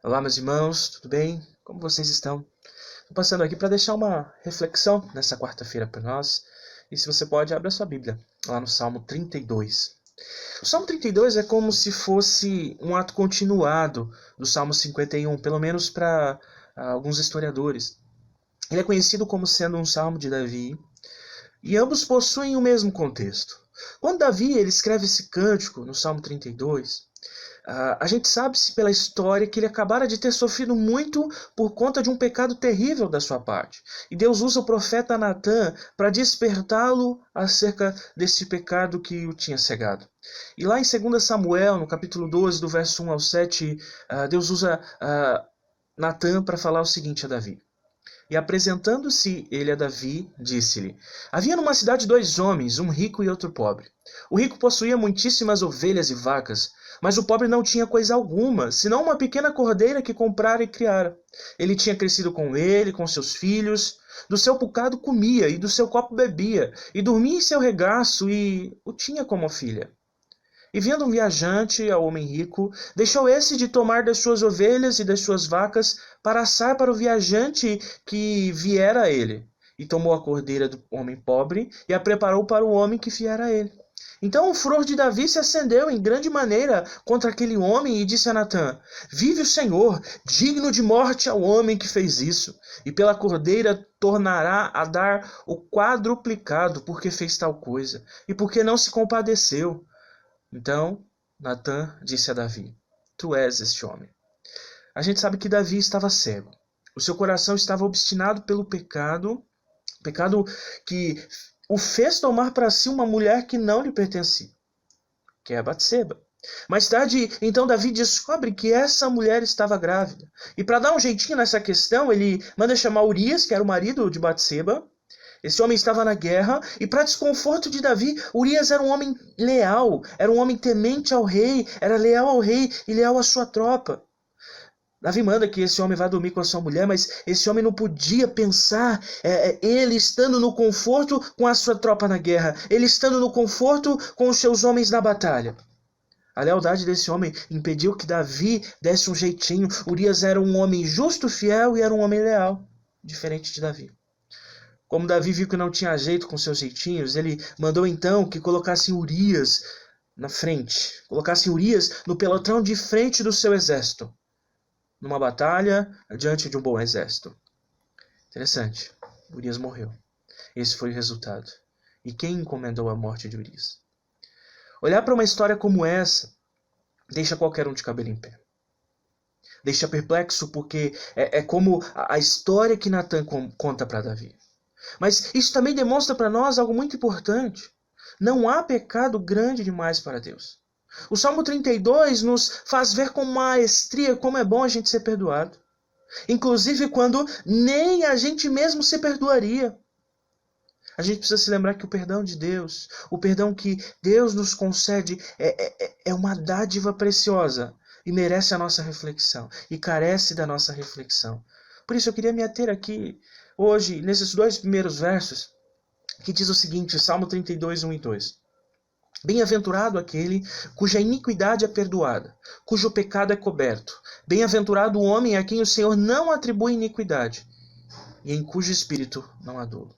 Olá, meus irmãos, tudo bem? Como vocês estão? Estou passando aqui para deixar uma reflexão nessa quarta-feira para nós. E se você pode, abra sua Bíblia, lá no Salmo 32. O Salmo 32 é como se fosse um ato continuado do Salmo 51, pelo menos para alguns historiadores. Ele é conhecido como sendo um salmo de Davi, e ambos possuem o mesmo contexto. Quando Davi ele escreve esse cântico no Salmo 32, a gente sabe-se pela história que ele acabara de ter sofrido muito por conta de um pecado terrível da sua parte. E Deus usa o profeta Natã para despertá-lo acerca desse pecado que o tinha cegado. E lá em 2 Samuel, no capítulo 12, do verso 1 ao 7, Deus usa Natã para falar o seguinte a Davi. E apresentando-se ele a Davi, disse-lhe: Havia numa cidade dois homens, um rico e outro pobre. O rico possuía muitíssimas ovelhas e vacas, mas o pobre não tinha coisa alguma, senão uma pequena cordeira que comprara e criara. Ele tinha crescido com ele, com seus filhos, do seu bocado comia, e do seu copo bebia, e dormia em seu regaço, e o tinha como filha. E vendo um viajante ao homem rico, deixou esse de tomar das suas ovelhas e das suas vacas para assar para o viajante que viera a ele. E tomou a cordeira do homem pobre e a preparou para o homem que viera a ele. Então o furor de Davi se acendeu em grande maneira contra aquele homem e disse a Natã: Vive o Senhor, digno de morte ao homem que fez isso, e pela cordeira tornará a dar o quadruplicado porque fez tal coisa, e porque não se compadeceu. Então Natã disse a Davi: Tu és este homem. A gente sabe que Davi estava cego. O seu coração estava obstinado pelo pecado que o fez tomar para si uma mulher que não lhe pertencia, que é Batseba. Mais tarde, então, Davi descobre que essa mulher estava grávida. E para dar um jeitinho nessa questão, ele manda chamar Urias, que era o marido de Batseba. Esse homem estava na guerra, e para desconforto de Davi, Urias era um homem leal, era um homem temente ao rei, era leal ao rei e leal à sua tropa. Davi manda que esse homem vá dormir com a sua mulher, mas esse homem não podia pensar ele estando no conforto com a sua tropa na guerra, ele estando no conforto com os seus homens na batalha. A lealdade desse homem impediu que Davi desse um jeitinho. Urias era um homem justo, fiel e era um homem leal, diferente de Davi. Como Davi viu que não tinha jeito com seus jeitinhos, ele mandou então que colocassem Urias na frente, colocassem Urias no pelotão de frente do seu exército, numa batalha diante de um bom exército. Interessante, Urias morreu. Esse foi o resultado. E quem encomendou a morte de Urias? Olhar para uma história como essa deixa qualquer um de cabelo em pé. Deixa perplexo porque é como a história que Natã conta para Davi. Mas isso também demonstra para nós algo muito importante. Não há pecado grande demais para Deus. O Salmo 32 nos faz ver com maestria como é bom a gente ser perdoado. Inclusive quando nem a gente mesmo se perdoaria. A gente precisa se lembrar que o perdão de Deus, o perdão que Deus nos concede é uma dádiva preciosa e merece a nossa reflexão e carece da nossa reflexão. Por isso eu queria me ater aqui hoje, nesses dois primeiros versos, que diz o seguinte, Salmo 32, 1 e 2. Bem-aventurado aquele cuja iniquidade é perdoada, cujo pecado é coberto. Bem-aventurado o homem a quem o Senhor não atribui iniquidade, e em cujo espírito não há dolo.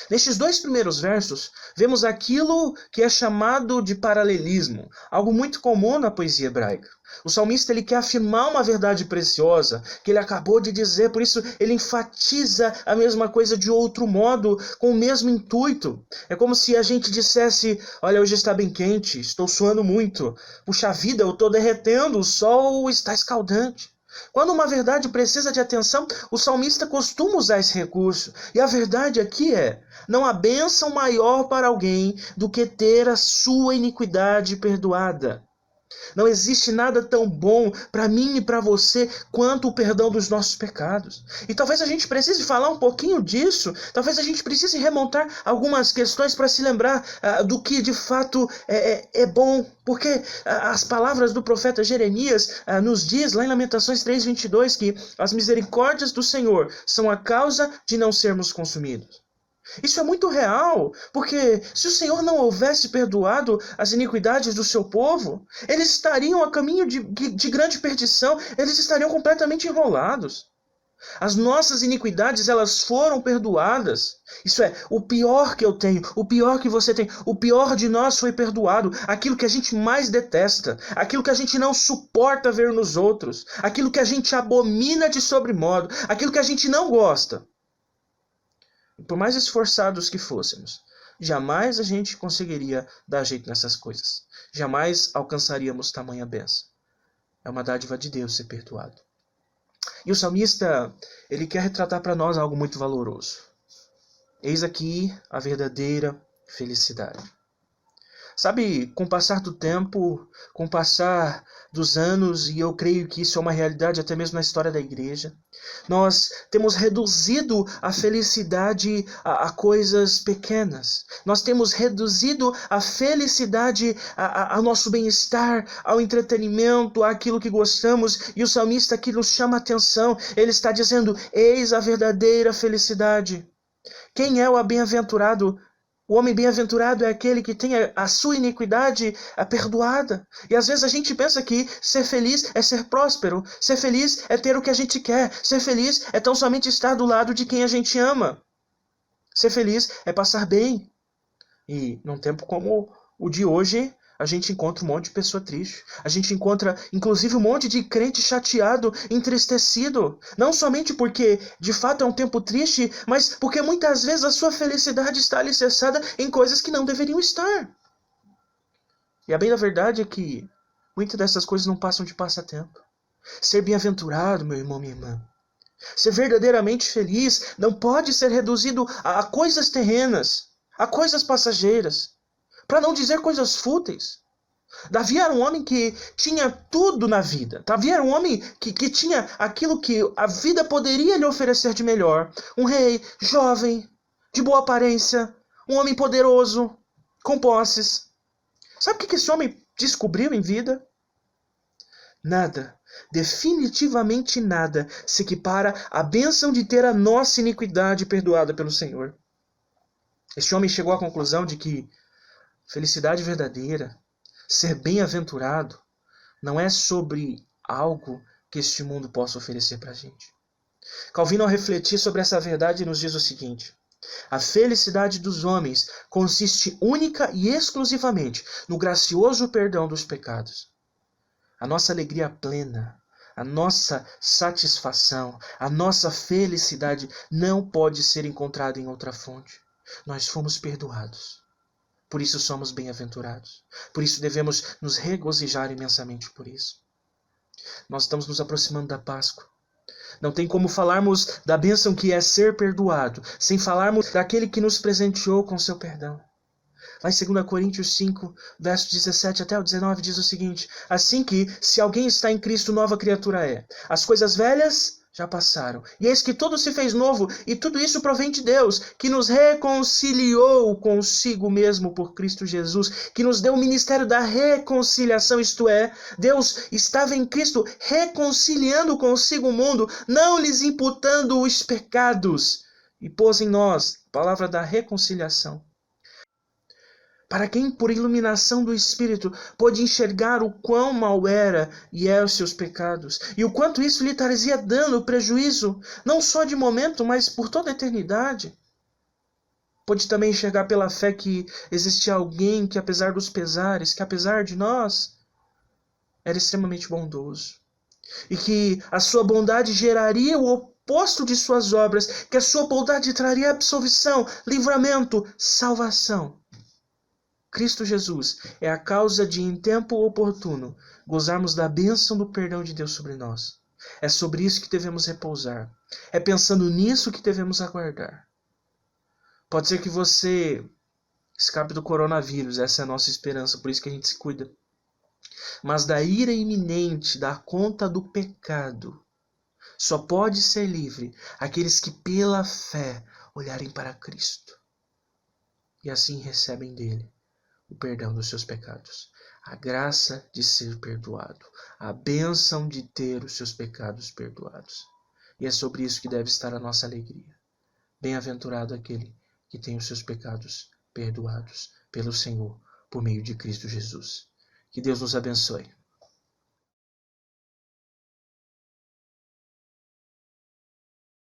Nestes dois primeiros versos, vemos aquilo que é chamado de paralelismo, algo muito comum na poesia hebraica. O salmista ele quer afirmar uma verdade preciosa que ele acabou de dizer, por isso ele enfatiza a mesma coisa de outro modo, com o mesmo intuito. É como se a gente dissesse, olha, hoje está bem quente, estou suando muito, puxa vida, eu estou derretendo, o sol está escaldante. Quando uma verdade precisa de atenção, o salmista costuma usar esse recurso. E a verdade aqui não há bênção maior para alguém do que ter a sua iniquidade perdoada. Não existe nada tão bom para mim e para você quanto o perdão dos nossos pecados. E talvez a gente precise falar um pouquinho disso, talvez a gente precise remontar algumas questões para se lembrar do que de fato é bom. Porque as palavras do profeta Jeremias nos diz lá em Lamentações 3:22 que as misericórdias do Senhor são a causa de não sermos consumidos. Isso é muito real, porque se o Senhor não houvesse perdoado as iniquidades do seu povo, eles estariam a caminho de grande perdição, eles estariam completamente enrolados. As nossas iniquidades, elas foram perdoadas. Isso é, o pior que eu tenho, o pior que você tem, o pior de nós foi perdoado. Aquilo que a gente mais detesta, aquilo que a gente não suporta ver nos outros, aquilo que a gente abomina de sobremodo, aquilo que a gente não gosta. E por mais esforçados que fôssemos, jamais a gente conseguiria dar jeito nessas coisas. Jamais alcançaríamos tamanha bênção. É uma dádiva de Deus ser perdoado. E o salmista, ele quer retratar para nós algo muito valoroso. Eis aqui a verdadeira felicidade. Sabe, com o passar do tempo, com o passar dos anos, e eu creio que isso é uma realidade até mesmo na história da igreja, nós temos reduzido a felicidade a coisas pequenas. Nós temos reduzido a felicidade ao nosso bem-estar, ao entretenimento, àquilo que gostamos. E o salmista aqui nos chama a atenção. Ele está dizendo, eis a verdadeira felicidade. Quem é o bem-aventurado? O homem bem-aventurado é aquele que tem a sua iniquidade perdoada. E às vezes a gente pensa que ser feliz é ser próspero. Ser feliz é ter o que a gente quer. Ser feliz é tão somente estar do lado de quem a gente ama. Ser feliz é passar bem. E num tempo como o de hoje, a gente encontra um monte de pessoa triste. A gente encontra, inclusive, um monte de crente chateado, entristecido. Não somente porque, de fato, é um tempo triste, mas porque muitas vezes a sua felicidade está alicerçada em coisas que não deveriam estar. E a bem da verdade é que muitas dessas coisas não passam de passatempo. Ser bem-aventurado, meu irmão, minha irmã, ser verdadeiramente feliz não pode ser reduzido a coisas terrenas, a coisas passageiras. Para não dizer coisas fúteis. Davi era um homem que tinha tudo na vida. Davi era um homem que tinha aquilo que a vida poderia lhe oferecer de melhor. Um rei jovem, de boa aparência, um homem poderoso, com posses. Sabe o que esse homem descobriu em vida? Nada, definitivamente nada, se equipara à bênção de ter a nossa iniquidade perdoada pelo Senhor. Este homem chegou à conclusão de que felicidade verdadeira, ser bem-aventurado, não é sobre algo que este mundo possa oferecer para a gente. Calvino, ao refletir sobre essa verdade, nos diz o seguinte: a felicidade dos homens consiste única e exclusivamente no gracioso perdão dos pecados. A nossa alegria plena, a nossa satisfação, a nossa felicidade não pode ser encontrada em outra fonte. Nós fomos perdoados. Por isso somos bem-aventurados. Por isso devemos nos regozijar imensamente por isso. Nós estamos nos aproximando da Páscoa. Não tem como falarmos da bênção que é ser perdoado, sem falarmos daquele que nos presenteou com seu perdão. Lá em 2 Coríntios 5, versos 17 até o 19, diz o seguinte: assim que, se alguém está em Cristo, nova criatura é. As coisas velhas já passaram. E eis que tudo se fez novo, e tudo isso provém de Deus, que nos reconciliou consigo mesmo por Cristo Jesus, que nos deu o ministério da reconciliação, isto é, Deus estava em Cristo reconciliando consigo o mundo, não lhes imputando os pecados, e pôs em nós a palavra da reconciliação. Para quem, por iluminação do Espírito, pôde enxergar o quão mal era e é os seus pecados, e o quanto isso lhe trazia dano, prejuízo, não só de momento, mas por toda a eternidade. Pôde também enxergar pela fé que existia alguém que, apesar dos pesares, que apesar de nós, era extremamente bondoso, e que a sua bondade geraria o oposto de suas obras, que a sua bondade traria absolvição, livramento, salvação. Cristo Jesus é a causa de, em tempo oportuno, gozarmos da bênção do perdão de Deus sobre nós. É sobre isso que devemos repousar. É pensando nisso que devemos aguardar. Pode ser que você escape do coronavírus, essa é a nossa esperança, por isso que a gente se cuida. Mas da ira iminente, da conta do pecado, só pode ser livre aqueles que pela fé olharem para Cristo. E assim recebem dele o perdão dos seus pecados, a graça de ser perdoado, a bênção de ter os seus pecados perdoados. E é sobre isso que deve estar a nossa alegria. Bem-aventurado aquele que tem os seus pecados perdoados pelo Senhor por meio de Cristo Jesus. Que Deus nos abençoe.